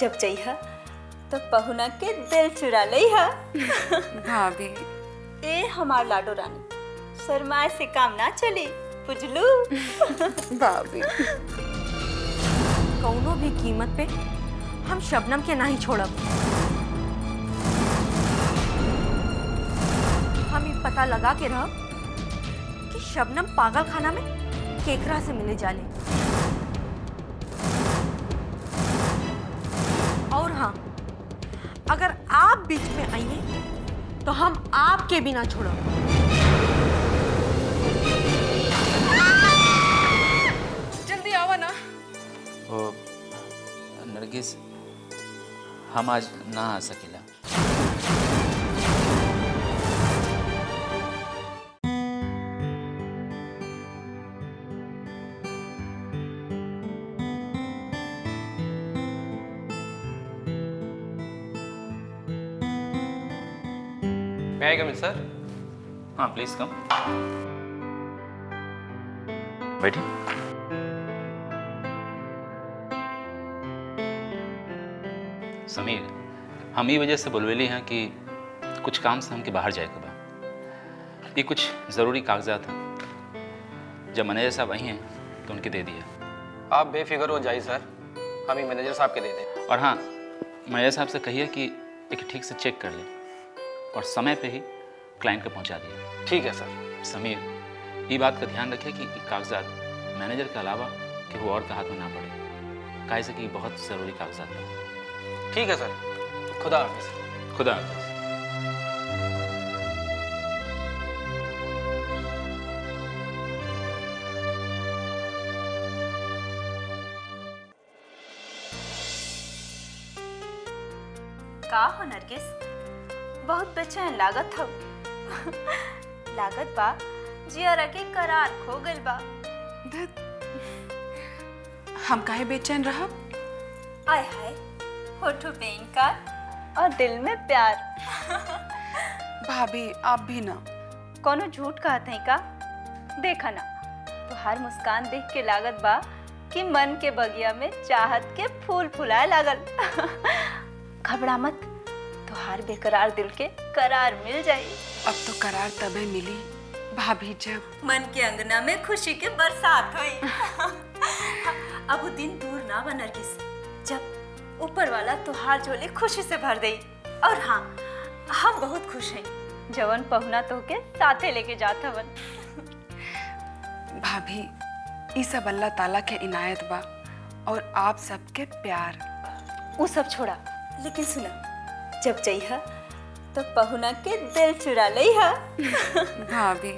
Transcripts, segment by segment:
जब जइहा तो पहुना के दिल चुरा लइहा। भाभी ए हमार लाडो रानी, शर्माए से काम ना चली, बुझलू? भाभी कौनो भी कीमत पे हम शबनम के नहीं छोड़ब। हम ये पता लगा के रहब कि शबनम पागल खाना में केकरा से मिले जाले। और हाँ, अगर आप बीच में आइए तो हम आपके बिना छोड़ब। जल्दी आओ ना। ओ नरगिस, हम आज ना आ सकेला। May I come in, sir? हाँ प्लीज कम, बैठिए। समीर, हम ये वजह से बुलवेली हैं कि कुछ काम से हमके बाहर जाए के बा। ये कुछ ज़रूरी कागजात हैं। जब मैनेजर साहब आई हैं तो उनके दे दिया। आप बेफिक्र हो जाइए सर, हम ही मैनेजर साहब के दे दें। और हाँ, मैनेजर साहब से कहिए कि एक ठीक से चेक कर ले और समय पे ही क्लाइंट को पहुंचा दिए। ठीक है सर। समीर, ये बात का ध्यान रखें कि ये कागजात मैनेजर के अलावा कि वो और के हाथ में ना पड़े, काहे से कि बहुत ज़रूरी कागजात हैं। ठीक है सर, खुदा हाफिज़। खुदा हाफिज़। का हो नरगिस, बहुत बेचैन लागत हो। लागत बा जियरा के करार खो गइल बा। हम काहे बेचैन रहब? आय हाय, होठों पे इनकार और दिल में प्यार। भाभी आप भी ना। कोनो झूठ कहत है का? देखा ना, तुहार मुस्कान देख के लागत बा कि मन के बगिया में चाहत के फूल फुलाए लागल। घबरा मत, तुहार बेकरार दिल के करार मिल जाई। अब तो करार तबे मिली भाभी जब मन के अंगना में खुशी के बरसात हुई। अब वो दिन दूर ना बा नरगिस, जब ऊपर वाला तुहार झोली खुशी से भर देई। और हाँ, हम बहुत खुश हैं जवन पहुना तो के साथे लेके जात हवन। भाभी ये सब अल्लाह ताला के इनायत बा और आप सबके प्यार। वो सब छोड़ा, लेकिन सुना, जब जइहा तो पहुना के दिल चुरा लइहा। भाभी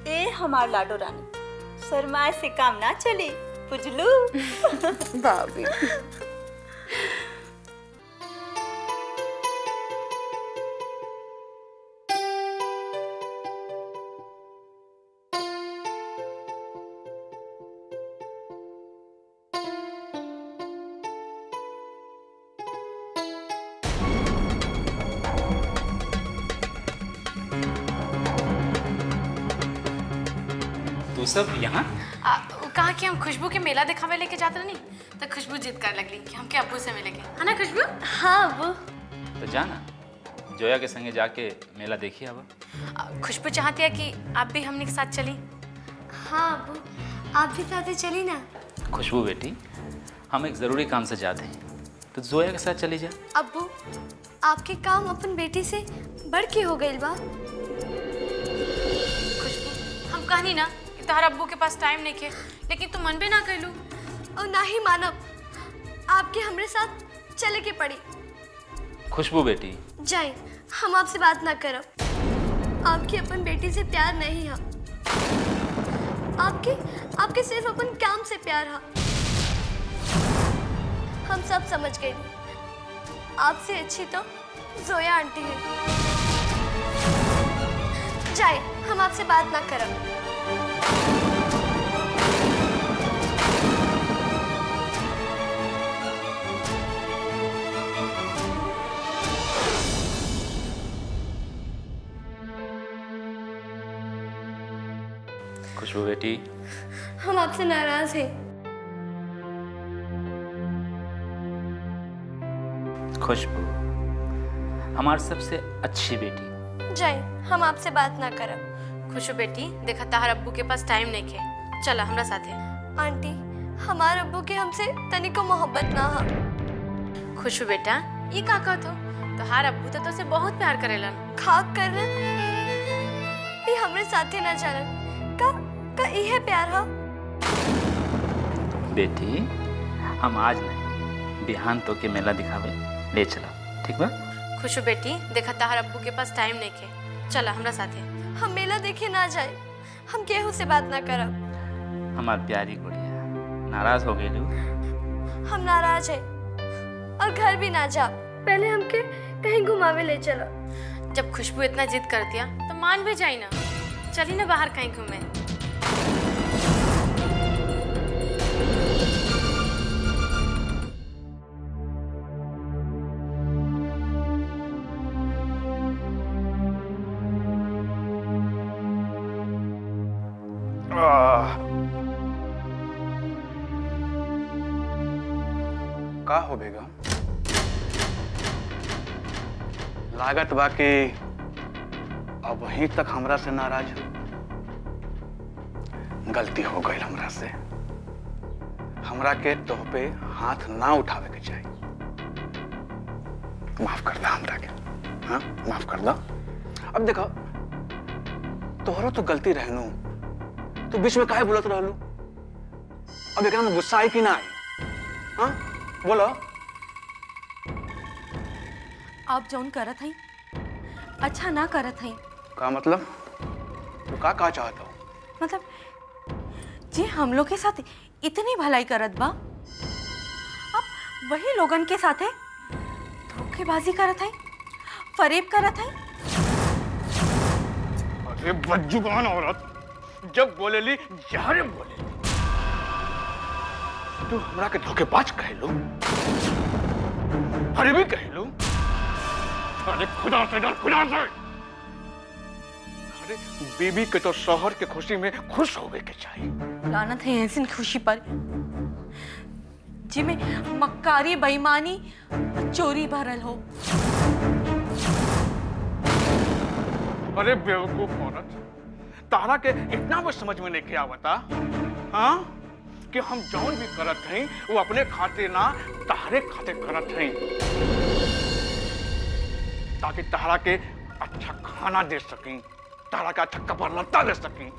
ए हमार लाडो रानी, शर्माए से काम ना चली, बुझलू? भाभी तू सब यहाँ? कहा कि हम खुशबू के मेला दिखावे लेके जाते नहीं, तो खुशबू जिद कर लगली कि हमके अब्बू से मिलेंगे, है ना खुशबू? हाँ अब्बू। तो जाना, जोया के संगे जाके मेला देखिए। अब खुशबू चाहती है कि आप भी हमने के साथ चली। हाँ अब्बू, आप भी साथ चली ना। खुशबू बेटी, हम एक ज़रूरी काम से जाते हैं, तो जोया के साथ चली जा। अब्बू, आपके काम अपन बेटी से बढ़ के हो गई बा। खुशबू, हम कहनी ना कि तोहर अब्बू के पास टाइम नहीं खे, लेकिन तू मन भी ना कैलू और ना ही मानब, आपके हमरे साथ चले के पड़ी। खुशबू बेटी, जाए, हम आपसे बात ना करब। आपकी अपन बेटी से प्यार नहीं है, आपके सिर्फ अपन काम से प्यार है। हम सब समझ गए, आपसे अच्छी तो जोया आंटी है। जाए, हम आपसे बात ना करब। खुशबू बेटी, हम आपसे नाराज हैं। खुशबू, हमारी सबसे अच्छी बेटी। जाए, हम आपसे बात ना करब। खुशबू बेटी, देखा ताहर अब्बू के पास टाइम नहीं खे, चला हमरा साथे। आंटी, हमार अब्बू के हमसे तनिको मोहब्बत ना हा। खुशबू बेटा, ये का कहत हो? तोहार अब्बू तो तुझसे बहुत प्यार करेलन। खाक कर ये हमरे साथे ना चलन। का इहे प्यार हा? बेटी, हम आज नहीं, बिहान तो के मेला दिखावे ले चला, ठीक बा? खुशबू बेटी, देखा ताहर अब्बू के पास टाइम नहीं खे, चला हमरा साथे। हम मेला देखे ना जाए, हम केहू से बात ना करब। हमार प्यारी गुड़िया, नाराज हो गई? हम नाराज है और घर भी ना जा। पहले हमके कहीं घुमावे ले चलो। जब खुशबू इतना जिद कर दिया तो मान भी जाई ना, चली ना बाहर कहीं घूमे। का हो बेगम? लागत बा कि अब वहीं तक हमरा से नाराज हो। गलती हो गई हमरा से। हमरा के तोह पे हाथ ना उठावे के चाहिए। माफ कर दा हमरा के। हाँ, माफ कर दा। अब देखो, तोहरो तो गलती रहनू, तो बीच में काहे बोलत रहलू? अब एकरा में गुस्सा आई कि ना आई? हाँ, बोलो। आप जौन करत हई अच्छा ना करत हई। का मतलब? तो का चाहता हो? मतलब जी हम लोग के साथ इतनी भलाई करत बा, अब वही लोगन के साथ है धोखेबाजी करत हई, फरेब करत हई। अरे बदजुबान औरत, जब बोलेली यारे बोले तू हमरा के धोखेबाज कह लो, फरेबी कह लो। अरे खुदा से डर, खुदा से। अरे बीबी के तो शौहर के खुशी में खुश होवे के चाहिए। लानत है ऐसी खुशी पर जिमे मक्कारी, बेईमानी, चोरी भरल हो। अरे बेवकूफ औरत, तारा के इतना भी समझ में नहीं क्या आवता? हाँ, कि हम जौन भी करत हई वो अपने खातिर ना तारे खातिर करत हई, ताकि तारा के अच्छा खाना दे सकी, तारा का अच्छा कपड़ा लत्ता दे सकी।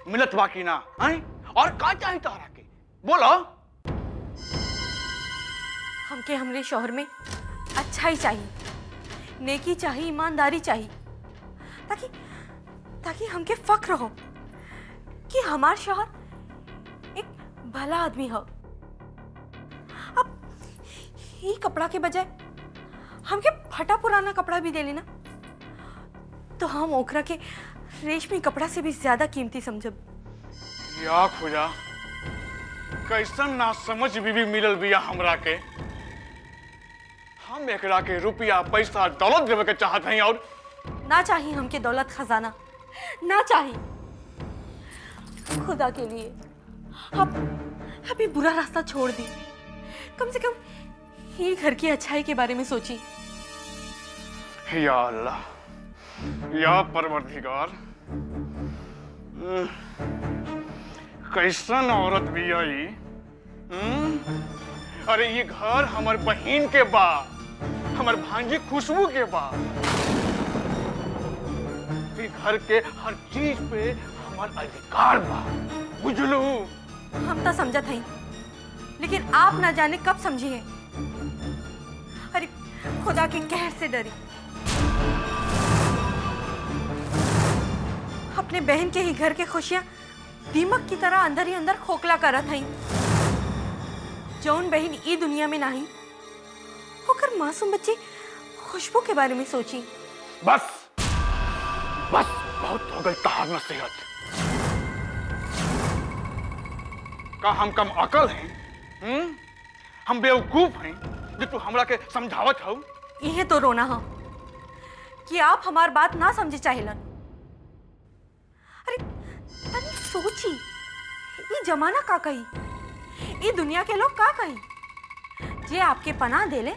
मिलत बाकी ना है? और का चाहिए तारा के? बोलो। हमके हमरे शोहर में अच्छाई चाहिए, नेकी चाहिए, ईमानदारी चाहिए, ताकि ताकि हमके फक्र हो कि हमार शोहर एक भला आदमी हो। अब ये कपड़ा के बजाय हमके फटा पुराना कपड़ा भी दे लेना तो हम ओकरा के रेशमी कपड़ा से भी ज्यादा कीमती समझब। या खुदा, कैसन ना समझ बीबी मिलल बिया हमरा के। हम एकरा के रुपया पैसा दौलत देवे के चाहत हई और ना चाहिए हमके दौलत खजाना, ना चाहिए। खुदा के लिए अब ये बुरा रास्ता छोड़ दी, कम से कम ये घर की अच्छाई के बारे में सोची। या अल्लाह, या परवरदिगार, कैसन औरत भी आई। अरे ये घर हमार बहन के बा, हमार भांजी खुशबू के बा। ये घर के हर चीज पे हमार अधिकार बा, बुझलू? हम तो समझत हई, लेकिन आप ना जाने कब समझी है। अरे खुदा के कहर से डरी, अपने बहन के ही घर के खुशियां दीमक की तरह अंदर ही अंदर खोखला करत हई। जौन बहन ई दुनिया में नहीं होकर मासूम बच्चे खुशबू के बारे में सोची। बस बस, बहुत हो गई तहार नसीहत। का हम कम अकल हैं? हम बेवकूफ हैं जो तू हमरा के समझावत हो? यह तो रोना हो कि आप हमार बात ना समझे चाहेलन। अरे तनी सोची, ये जमाना का कही, ये दुनिया के लोग का कही जे आपके पनाह देले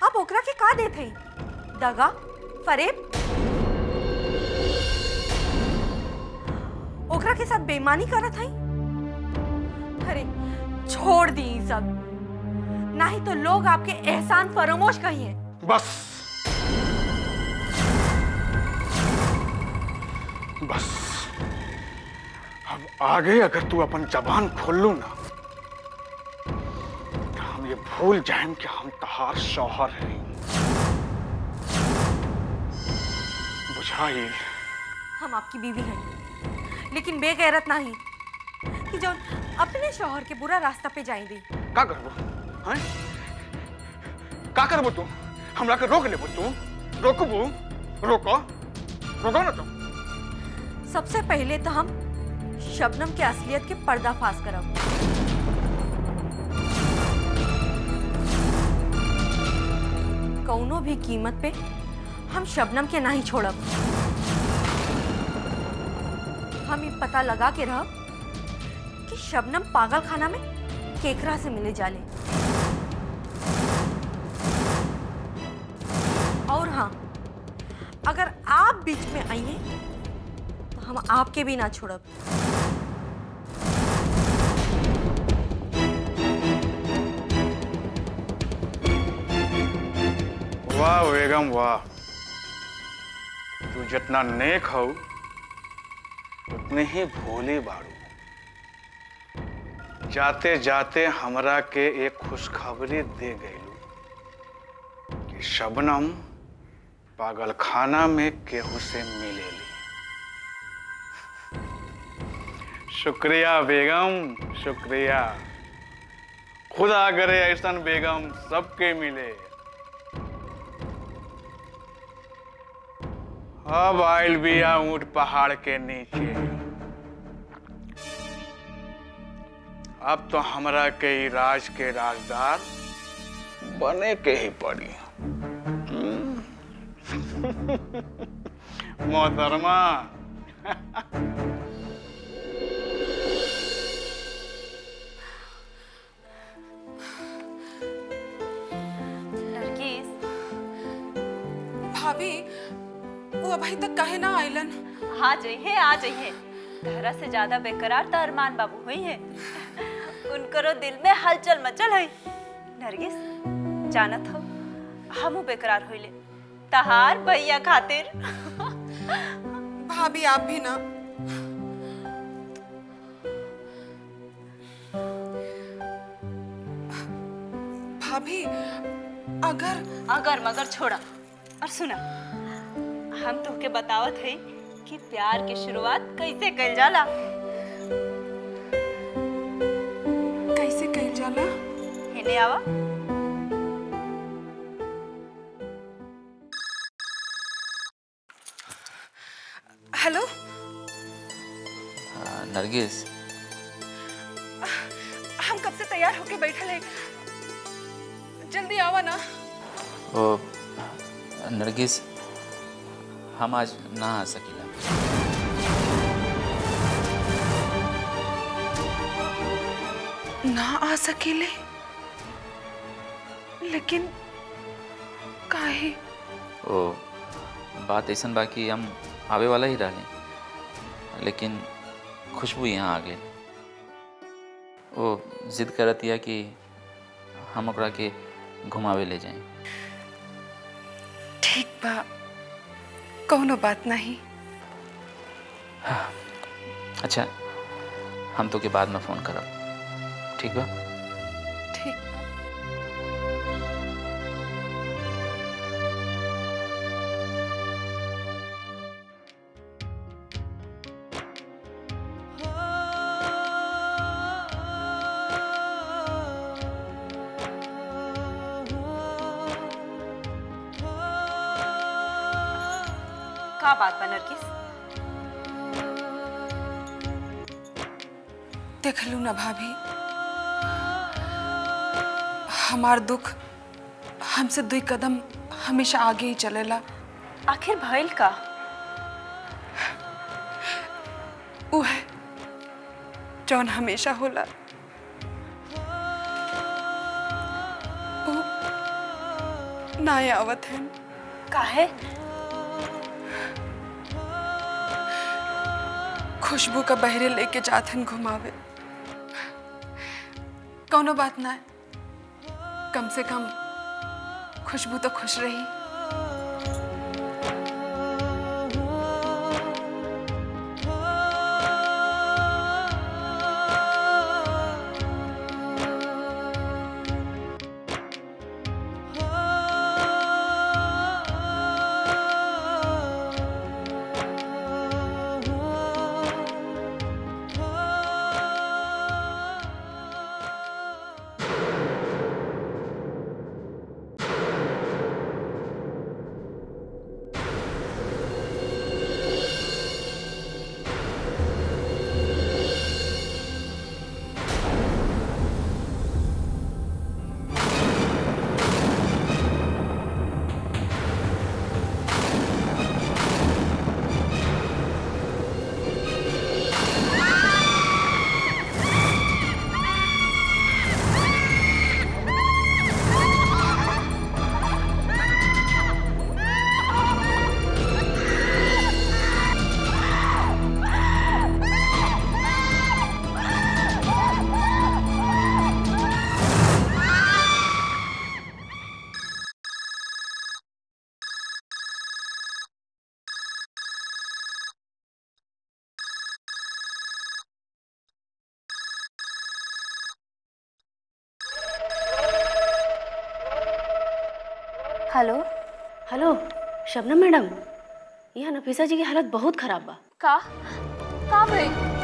आप ओकरा के का देत हई? दगा, फरेब, ओकरा के साथ बेईमानी करत हई? अरे छोड़ दी ई सब, नहीं तो लोग आपके एहसान फरामोश कहिए। बस बस, अब आगे अगर तू अपन जबान खोल लू ना तो हम ये भूल जाएं कि हम तहार शौहर हैं। बुझाइल? हम आपकी बीवी हैं, लेकिन बेगैरत नहीं कि जो अपने शौहर के बुरा रास्ता पे जाए दी। का करबो? हैं? का करबो तू? हमरा के रोक लेबो तू? रोकबो? रोको ना तुम। सबसे पहले तो हम शबनम के असलियत के पर्दाफाश करब। कौनो भी कीमत पे हम शबनम के नहीं छोड़ब। हम ये पता लगा के रहब कि शबनम पागल खाना में केकरा से मिले जाले। और हाँ, अगर आप बीच में आइए तो हम आपके भी ना छोड़ब। वाह बेगम वाह, तू जितना नेक हो उतने ही भोली बाड़ू। जाते जाते हमरा के एक खुशखबरी दे गईलू कि शबनम पागल खाना में केहू से मिलेली। शुक्रिया बेगम, शुक्रिया। खुदा करे ऐसन बेगम सबके मिले। अब आइल बिया ऊंट पहाड़ के नीचे। अब तो हमरा के ही राज के राजदार बने के ही पड़ी। मोहतरमा। भाभी, वो अभी तक काहे ना आइलन? आ जाइए। तहरा से ज्यादा बेकरार तो अरमान बाबू हुई है। उनकरो दिल में हलचल मचल है। नरगिस, जानत हो हमू बेकरार होइले तहार भैया खातिर। भाभी आप भी ना। भाभी, अगर मगर छोड़ा और सुना, हम तुमके बतावत है कि प्यार की शुरुआत कैसे कइल जाला। कैसे कइल जाला? हेने आवा। हेलो नरगिस, हम कब से तैयार होके बैठल है, जल्दी आवा ना। ओ नरगिस, हम आज ना आ सकीला। ना आ सकेले? लेकिन काहे? ओ बात ऐसा बा कि हम आवे वाला ही रहे, लेकिन खुशबू यहाँ आ गई। वो जिद करत या कि हम ओकरा के घुमावे ले जाएं। ठीक बा, कौनो बात नहीं। अच्छा, हम तो के बाद में फोन करब, ठीक बा? ठीक बा। का बात बा नरगिस? देख लू ना भाभी, हमार दुख हमसे 2 कदम हमेशा आगे ही चलेला। आखिर भइल का? वो है जौन हमेशा होला। ना आवत है। काहे? खुशबू का बहरे लेके जात हन घुमावे। कौनो बात ना है, कम से कम खुशबू तो खुश रही। हेलो हेलो शबनम मैडम, यहाँ नफीसा जी की हालत बहुत खराब बा। का भाई?